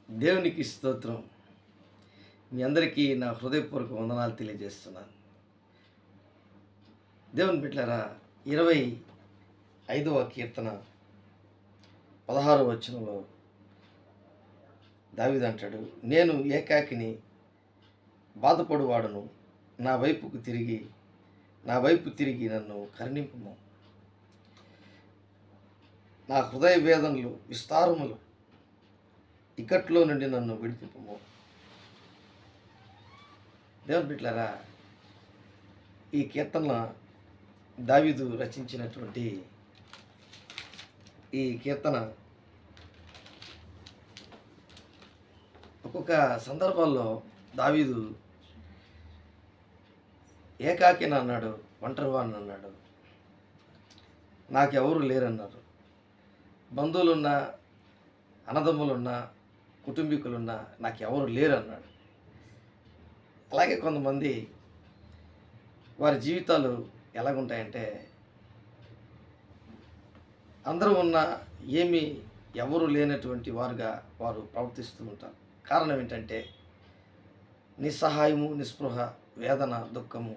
దేవునికి స్తోత్రం. మీ అందరికీ నా హృదయపూర్వక వందనాలు తెలియజేస్తున్నాను. దేవుని బిడ్డలారా, 25వ కీర్తన 16వ వచనంలో దావీదు అంటాడు, నేను ఏకాకిని బాధపడువాడును, నా వైపు తిరిగి నన్ను కరుణింపుము. నా హృదయ వేదనలు విస్తారములు, ఇక్కట్లో నుండి నన్ను విడిపింపుము. దేవుని బిడ్డలారా, ఈ కీర్తన దావీదు రచించినటువంటి ఈ కీర్తన ఒక్కొక్క సందర్భాల్లో దావీదు ఏకాకిని అన్నాడు, ఒంటరివాడిని అన్నాడు, నాకెవరు లేరన్నారు. బంధువులున్నా, అన్నదమ్ములున్నా, కుటుంబీకులున్నా నాకెవరు లేరు అన్నాడు. అలాగే కొంతమంది వారి జీవితాలు ఎలాగుంటాయంటే, అందరూ ఉన్నా ఎవరు లేనటువంటి వారుగా వారు ప్రవర్తిస్తూ ఉంటారు. కారణం ఏంటంటే నిస్సహాయము, నిస్పృహ, వేదన, దుఃఖము,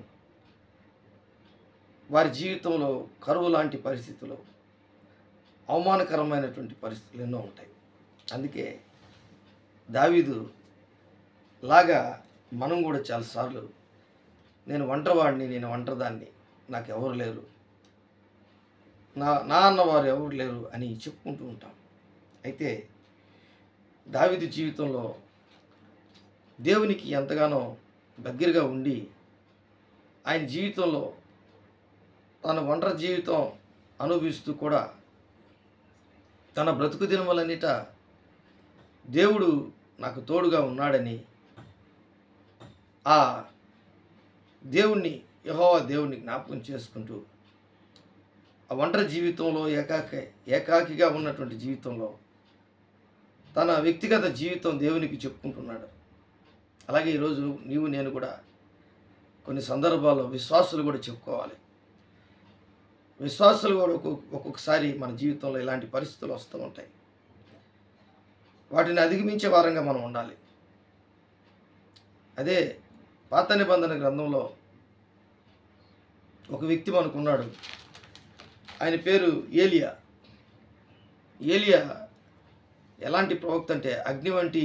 వారి జీవితంలో కరువు లాంటి పరిస్థితులు, అవమానకరమైనటువంటి పరిస్థితులు ఎన్నో ఉంటాయి. అందుకే దావీదు లాగా మనం కూడా చాలాసార్లు నేను ఒంటరివాడిని, నేను ఒంటరిదాన్ని, నాకు ఎవరు లేరు, నా అన్నవారు ఎవరు లేరు అని చెప్పుకుంటూ ఉంటాం. అయితే దావీదు జీవితంలో దేవునికి ఎంతగానో దగ్గరగా ఉండి ఆయన జీవితంలో తన ఒంటరి జీవితం అనుభవిస్తూ కూడా తన బ్రతుకు దినములన్నిట దేవుడు నాకు తోడుగా ఉన్నాడని ఆ దేవుణ్ణి, యెహోవా దేవుణ్ణి జ్ఞాపకం చేసుకుంటూ ఆ ఒంటరి జీవితంలో ఏకాకిగా ఉన్నటువంటి జీవితంలో తన వ్యక్తిగత జీవితం దేవునికి చెప్పుకుంటున్నాడు. అలాగే ఈరోజు నేను కూడా కొన్ని సందర్భాల్లో విశ్వాసులు కూడా చెప్పుకోవాలి. విశ్వాసులు కూడా ఒక్కొక్కసారి మన జీవితంలో ఇలాంటి పరిస్థితులు వస్తూ ఉంటాయి. వాటిని అధిగమించే వారంగా మనం ఉండాలి. అదే పాత నిబంధన గ్రంథంలో ఒక వ్యక్తి మనకున్నాడు. ఆయన పేరు ఏలియా. ఏలియా ఎలాంటి ప్రవక్త అంటే అగ్ని వంటి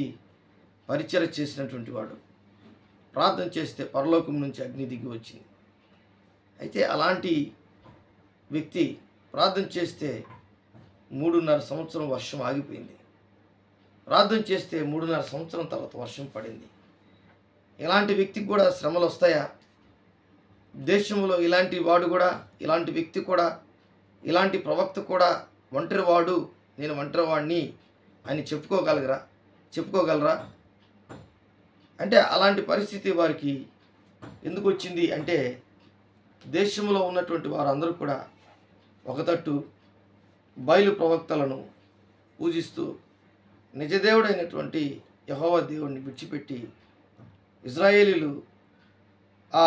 పరిచర్య చేసినటువంటి వాడు. ప్రార్థన చేస్తే పరలోకం నుంచి అగ్ని దిగి వచ్చింది. అయితే అలాంటి వ్యక్తి ప్రార్థన చేస్తే 3.5 సంవత్సరం వర్షం ఆగిపోయింది. ప్రార్థన చేస్తే 3.5 సంవత్సరం తర్వాత వర్షం పడింది. ఇలాంటి వ్యక్తికి కూడా శ్రమలు వస్తాయా? దేశంలో ఇలాంటి వాడు కూడా, ఇలాంటి వ్యక్తి కూడా, ఇలాంటి ప్రవక్త కూడా ఒంటరివాడు, నేను ఒంటరివాడిని అని చెప్పుకోగలరా? అంటే అలాంటి పరిస్థితి వారికి ఎందుకు వచ్చింది అంటే, దేశంలో ఉన్నటువంటి వారందరూ కూడా ఒక తట్టు బయలు ప్రవక్తలను పూజిస్తూ నిజదేవుడైనటువంటి యెహోవా దేవుడిని విడిచిపెట్టి ఇజ్రాయేలీలు ఆ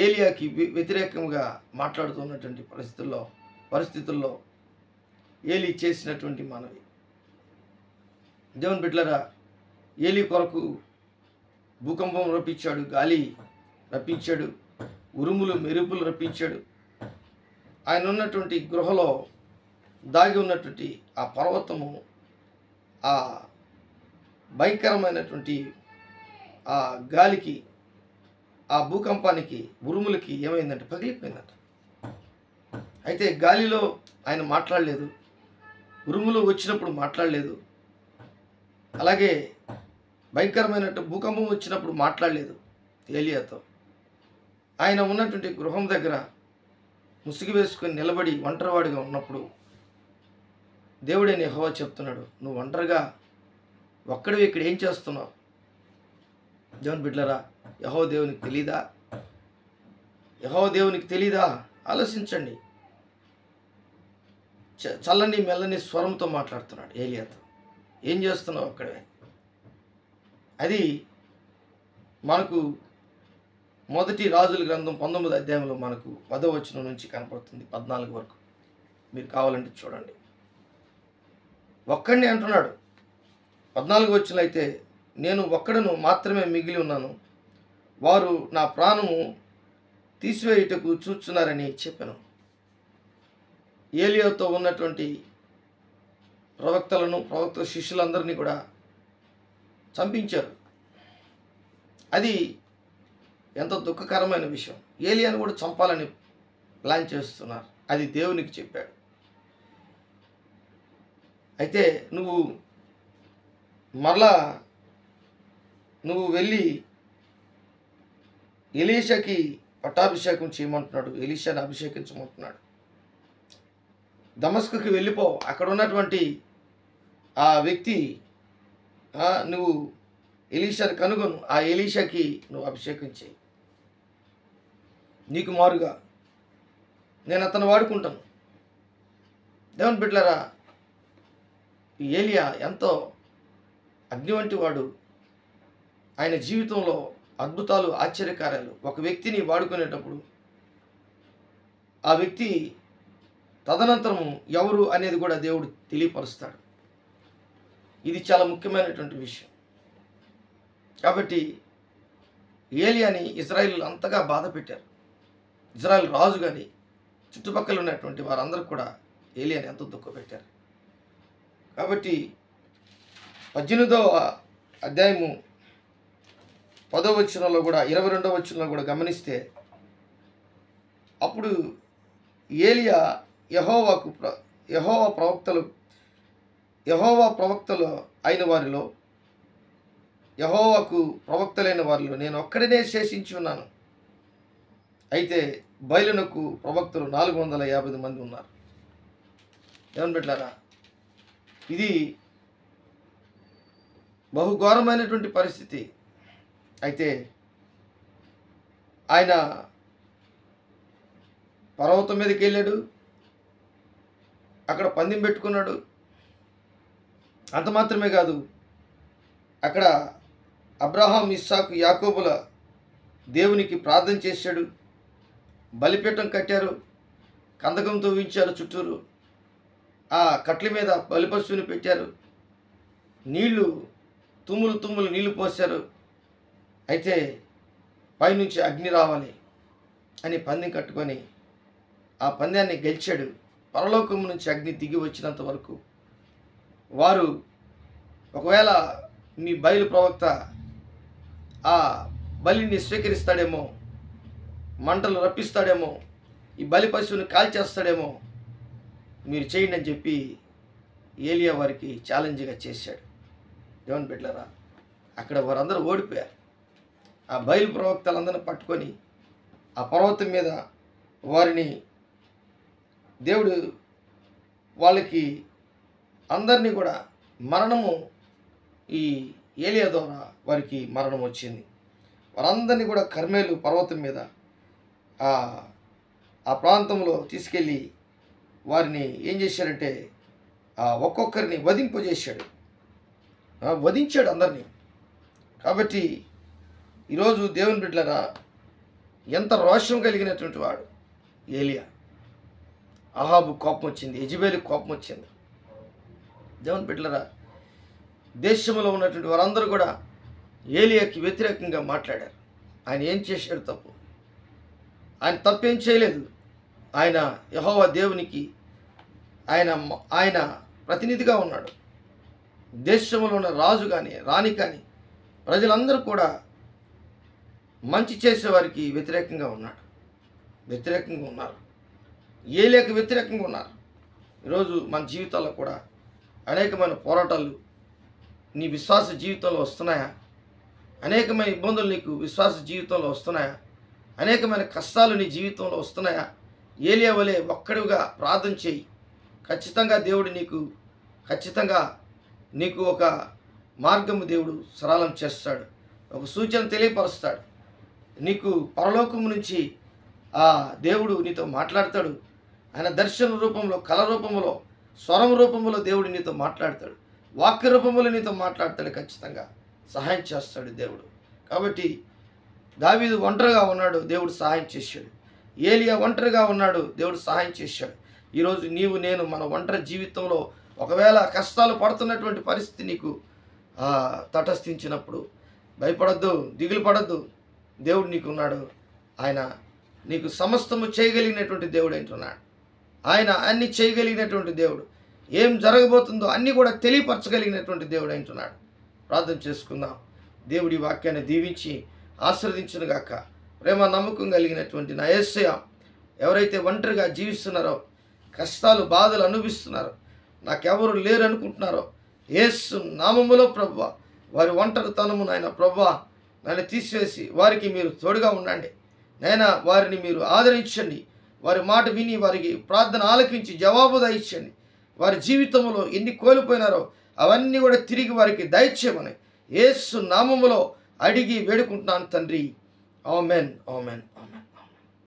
ఏలియాకి వ్యతిరేకంగా మాట్లాడుతున్నటువంటి పరిస్థితుల్లో ఏలీ చేసినటువంటి మనవి. దేవుని బిడ్డలారా, ఏలీ కొరకు భూకంపం రప్పించాడు, గాలి రప్పించాడు, ఉరుములు మెరుపులు రప్పించాడు. ఆయన ఉన్నటువంటి గృహలో దాగి ఉన్నటువంటి ఆ పర్వతము ఆ భయంకరమైనటువంటి ఆ గాలికి, ఆ భూకంపానికి, ఉరుములకి ఏమైందంటే పగిలిపోయిందంట. అయితే గాలిలో ఆయన మాట్లాడలేదు, ఉరుములు వచ్చినప్పుడు మాట్లాడలేదు, అలాగే భయంకరమైనట్టు భూకంపం వచ్చినప్పుడు మాట్లాడలేదు ఏలియాతో. ఆయన ఉన్నటువంటి గృహం దగ్గర ముసుగు వేసుకొని నిలబడి ఒంటరివాడిగా ఉన్నప్పుడు దేవుడైన యెహోవా చెప్తున్నాడు, నువ్వు ఒంటరిగా ఒక్కడివి ఇక్కడ ఏం చేస్తున్నావు? దేవుని బిడ్డలారా, యెహోవా దేవునికి తెలీదా? ఆలోచించండి. చల్లని మెల్లని స్వరంతో మాట్లాడుతున్నాడు ఏలియాతో. ఏం చేస్తున్నావు అక్కడే? అది మనకు మొదటి రాజుల గ్రంథం 19వ అధ్యాయంలో మనకు 10వ వచనం నుంచి కనపడుతుంది, 14 వరకు. మీరు కావాలంటే చూడండి. ఒక్కడిని అంటున్నాడు, 14 వచనంలో అయితే, నేను ఒక్కడను మాత్రమే మిగిలి ఉన్నాను, వారు నా ప్రాణము తీసివేయుటకు చూచున్నారని చెప్పాను. ఏలియాతో ఉన్నటువంటి ప్రవక్త శిష్యులందరినీ కూడా చంపించారు. అది ఎంతో దుఃఖకరమైన విషయం. ఏలియాను కూడా చంపాలని ప్లాన్ చేస్తున్నారు. అది దేవునికి చెప్పాడు. అయితే నువ్వు వెళ్ళి ఎలీషాకి పట్టాభిషేకం చేయమంటున్నాడు. ఎలీషాని అభిషేకించమంటున్నాడు. దమస్కుకి వెళ్ళిపో. అక్కడ ఉన్నటువంటి ఆ వ్యక్తి నువ్వు ఎలీషాని కనుగొను. ఆ ఎలీషాకి నువ్వు అభిషేకం చేయి. నీకు మారుగా నేను అతను వాడుకుంటాను. దేవుని బిడ్డలారా, ఏలియా ఎంతో అగ్ని వంటి వాడు. ఆయన జీవితంలో అద్భుతాలు, ఆశ్చర్యకార్యాలు. ఒక వ్యక్తిని వాడుకునేటప్పుడు ఆ వ్యక్తి తదనంతరము ఎవరు అనేది కూడా దేవుడు తెలియపరుస్తాడు. ఇది చాలా ముఖ్యమైనటువంటి విషయం. కాబట్టి ఏలియాని ఇజ్రాయేలు అంతగా బాధ పెట్టారు. ఇజ్రాయేల్ రాజు కానీ చుట్టుపక్కల ఉన్నటువంటి వారందరూ కూడా ఏలియాని ఎంతో దుఃఖపెట్టారు. కాబట్టి 18వ అధ్యాయము 10వ వచనంలో కూడా 22వ వచనంలో కూడా గమనిస్తే, అప్పుడు ఏలియా యెహోవా ప్రవక్తలు అయిన వారిలో, యెహోవాకు ప్రవక్తలైన వారిలో నేను ఒక్కడినే శేషించి ఉన్నాను. అయితే బయలునకు ప్రవక్తలు 450 మంది ఉన్నారు. దేవుని బిడ్డలారా, ఇది బహుఘోరమైనటువంటి పరిస్థితి. అయితే ఆయన పర్వతం మీదకి వెళ్ళాడు. అక్కడ పందెం పెట్టుకున్నాడు. అంత మాత్రమే కాదు, అక్కడ అబ్రహాం, ఇస్సాకు, యాకోబుల దేవునికి ప్రార్థన చేశాడు. బలిపీఠం కట్టారు. కందకం తవ్వించారు చుట్టూరు. ఆ కట్ల మీద బలిపశువుని పెట్టారు. నీళ్లు తుమ్ములు నీళ్లు పోశారు. అయితే పైనుంచి అగ్ని రావాలి అని పందెం కట్టుకొని ఆ పందాన్ని గెలిచాడు. పరలోకం నుంచి అగ్ని దిగి వచ్చినంత వరకు వారు, ఒకవేళ మీ బయలు ప్రవక్త ఆ బలిని స్వీకరిస్తాడేమో, మంటలు రప్పిస్తాడేమో, ఈ బలి పశువుని కాల్చేస్తాడేమో, మీరు చేయండి అని చెప్పి ఏలియా వారికి ఛాలెంజ్గా చేశాడు. దేవుని బిడ్డలారా, అక్కడ వారందరూ ఓడిపోయారు. ఆ బయలు ప్రవక్తలందరినీ పట్టుకొని ఆ పర్వతం మీద వారిని దేవుడు వాళ్ళకి అందరినీ కూడా మరణము, ఈ ఏలియా ద్వారా వారికి మరణం వచ్చింది. వారందరినీ కూడా కర్మేలు పర్వతం మీద ఆ ప్రాంతంలో తీసుకెళ్ళి వారిని ఏం చేశారంటే ఒక్కొక్కరిని వధింపజేశాడు. వధించాడు అందరినీ. కాబట్టి ఈరోజు దేవుని బిడ్డలారా, ఎంత రోషం కలిగినటువంటి వాడు ఏలియా. అహాబు కోపం వచ్చింది, యెజెబెలుకు కోపం వచ్చింది. దేవుని బిడ్డలారా, దేశంలో ఉన్నటువంటి వారందరూ కూడా ఏలియాకి వ్యతిరేకంగా మాట్లాడారు. ఆయన ఏం చేశాడు తప్పు? ఆయన తప్పేం చేయలేదు. ఆయన యెహోవా దేవునికి ఆయన ప్రతినిధిగా ఉన్నాడు. దేశంలో ఉన్న రాజు కానీ రాణి కానీ ప్రజలందరూ కూడా మంచి చేసేవారికి వ్యతిరేకంగా ఉన్నారు. ఏలియాకి వ్యతిరేకంగా ఉన్నారు. ఈరోజు మన జీవితాల్లో కూడా అనేకమైన పోరాటాలు నీ విశ్వాస జీవితంలో వస్తున్నాయా? అనేకమైన ఇబ్బందులు నీకు విశ్వాస జీవితంలో వస్తున్నాయా? అనేకమైన కష్టాలు నీ జీవితంలో వస్తున్నాయా? ఏలియా వలె ఒక్కడిగా ప్రార్థన చేయి. ఖచ్చితంగా దేవుడు నీకు ఒక మార్గము దేవుడు సరళం చేస్తాడు. ఒక సూచన తెలియపరుస్తాడు. నీకు పరలోకము నుంచి ఆ దేవుడు నీతో మాట్లాడతాడు. ఆయన దర్శన రూపంలో, కళ రూపంలో, స్వరం రూపంలో దేవుడు నీతో మాట్లాడతాడు. వాక్య రూపంలో నీతో మాట్లాడతాడు. ఖచ్చితంగా సహాయం చేస్తాడు దేవుడు. కాబట్టి దావీదు ఒంటరిగా ఉన్నాడు, దేవుడు సహాయం చేశాడు. ఏలియా ఒంటరిగా ఉన్నాడు, దేవుడు సహాయం చేశాడు. ఈరోజు నీవు నేను మన ఒంటరి జీవితంలో ఒకవేళ కష్టాలు పడుతున్నటువంటి పరిస్థితి నీకు తటస్థించినప్పుడు భయపడొద్దు, దిగులు పడొద్దు, దేవుడు నీకున్నాడు. ఆయన నీకు సమస్తము చేయగలిగినటువంటి దేవుడు అంటున్నాడు. ఆయన అన్ని చేయగలిగినటువంటి దేవుడు. ఏం జరగబోతుందో అన్నీ కూడా తెలియపరచగలిగినటువంటి దేవుడు అంటున్నాడు. ప్రార్థన చేసుకుందాం. దేవుడి వాక్యాన్ని దీవించి ఆశీర్వదించునుగాక. ప్రేమ నమ్మకం కలిగినటువంటి నా యేసయ్య, ఎవరైతే ఒంటరిగా జీవిస్తున్నారో, కష్టాలు బాధలు అనుభవిస్తున్నారో, నాకెవరు లేరు అనుకుంటున్నారో, యేసు నామములో ప్రభువా వారి ఒంటరితనము నాయన ప్రభువా నన్ను తీసివేసి వారికి మీరు తోడుగా ఉండండి నాయన. వారిని మీరు ఆదరించండి. వారి మాట విని వారికి ప్రార్థన ఆలకించి జవాబు దయచండి. వారి జీవితంలో ఎన్ని కోల్పోయినారో అవన్నీ కూడా తిరిగి వారికి దయచేయమని యేసు నామములో అడిగి వేడుకుంటున్నాను తండ్రి. Amen, amen, amen.